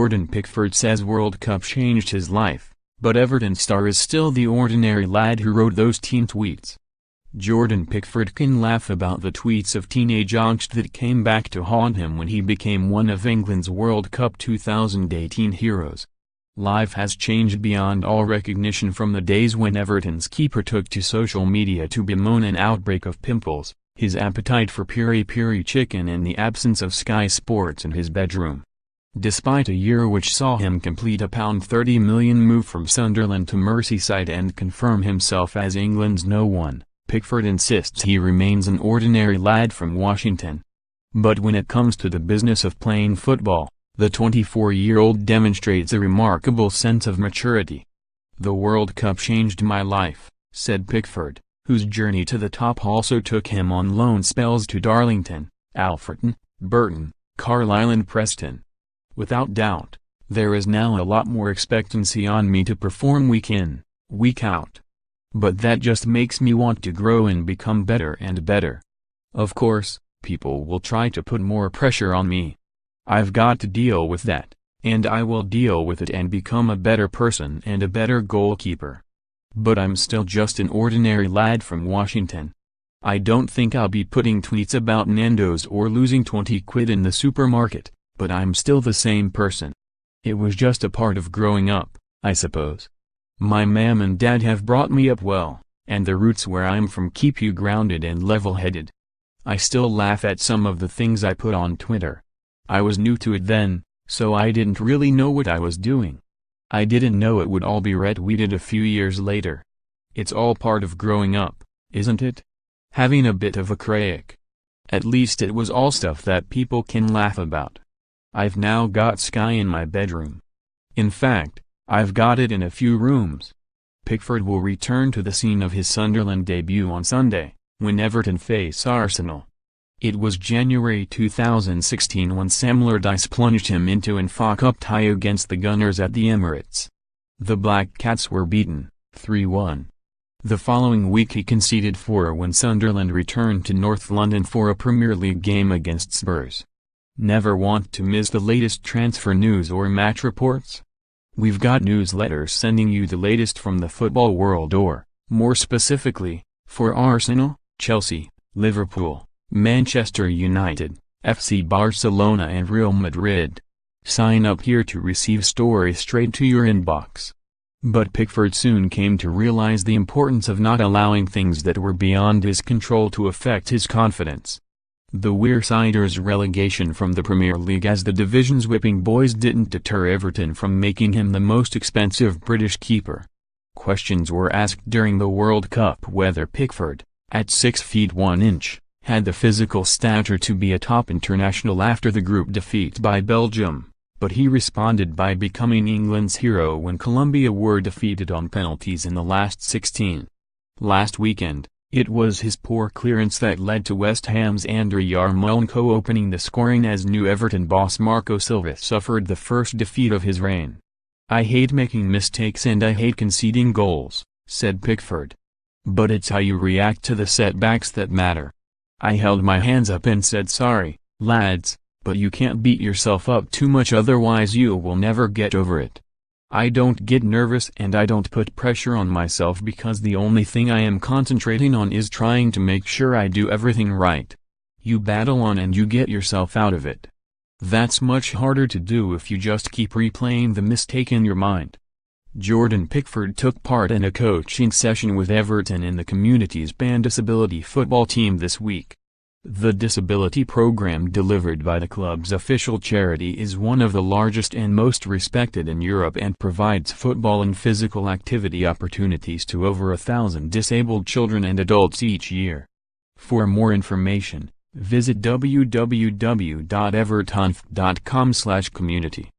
Jordan Pickford says World Cup changed his life, but Everton star is still the ordinary lad who wrote those teen tweets. Jordan Pickford can laugh about the tweets of teenage angst that came back to haunt him when he became one of England's World Cup 2018 heroes. Life has changed beyond all recognition from the days when Everton's keeper took to social media to bemoan an outbreak of pimples, his appetite for piri-piri chicken and the absence of Sky Sports in his bedroom. Despite a year which saw him complete a £30 million move from Sunderland to Merseyside and confirm himself as England's No. 1, Pickford insists he remains an ordinary lad from Washington. But when it comes to the business of playing football, the 24-year-old demonstrates a remarkable sense of maturity. "The World Cup changed my life," said Pickford, whose journey to the top also took him on loan spells to Darlington, Alfreton, Burton, Carlisle and Preston. "Without doubt, there is now a lot more expectancy on me to perform week in, week out. But that just makes me want to grow and become better and better. Of course, people will try to put more pressure on me. I've got to deal with that, and I will deal with it and become a better person and a better goalkeeper. But I'm still just an ordinary lad from Washington. I don't think I'll be putting tweets about Nando's or losing 20 quid in the supermarket, but I'm still the same person. It was just a part of growing up, I suppose. My mom and dad have brought me up well, and the roots where I'm from keep you grounded and level-headed. I still laugh at some of the things I put on Twitter. I was new to it then, so I didn't really know what I was doing. I didn't know it would all be retweeted a few years later. It's all part of growing up, isn't it? Having a bit of a crack. At least it was all stuff that people can laugh about. I've now got Sky in my bedroom. In fact, I've got it in a few rooms." Pickford will return to the scene of his Sunderland debut on Sunday, when Everton face Arsenal. It was January 2016 when Sam Allardyce plunged him into an FA Cup tie against the Gunners at the Emirates. The Black Cats were beaten, 3-1. The following week he conceded 4 when Sunderland returned to North London for a Premier League game against Spurs. Never want to miss the latest transfer news or match reports? We've got newsletters sending you the latest from the football world or, more specifically, for Arsenal, Chelsea, Liverpool, Manchester United, FC Barcelona and Real Madrid. Sign up here to receive stories straight to your inbox. But Pickford soon came to realize the importance of not allowing things that were beyond his control to affect his confidence. The Wearsiders' relegation from the Premier League as the division's whipping boys didn't deter Everton from making him the most expensive British keeper. Questions were asked during the World Cup whether Pickford, at 6 feet 1 inch, had the physical stature to be a top international after the group defeat by Belgium, but he responded by becoming England's hero when Colombia were defeated on penalties in the last 16. Last weekend, it was his poor clearance that led to West Ham's Andriy Yarmolenko opening the scoring as new Everton boss Marco Silva suffered the first defeat of his reign. "I hate making mistakes and I hate conceding goals," said Pickford. "But it's how you react to the setbacks that matter. I held my hands up and said sorry, lads, but you can't beat yourself up too much otherwise you will never get over it. I don't get nervous and I don't put pressure on myself because the only thing I am concentrating on is trying to make sure I do everything right. You battle on and you get yourself out of it. That's much harder to do if you just keep replaying the mistake in your mind." Jordan Pickford took part in a coaching session with Everton in the community's banned disability football team this week. The disability program delivered by the club's official charity is one of the largest and most respected in Europe and provides football and physical activity opportunities to over 1,000 disabled children and adults each year. For more information, visit www.evertonf.com/community.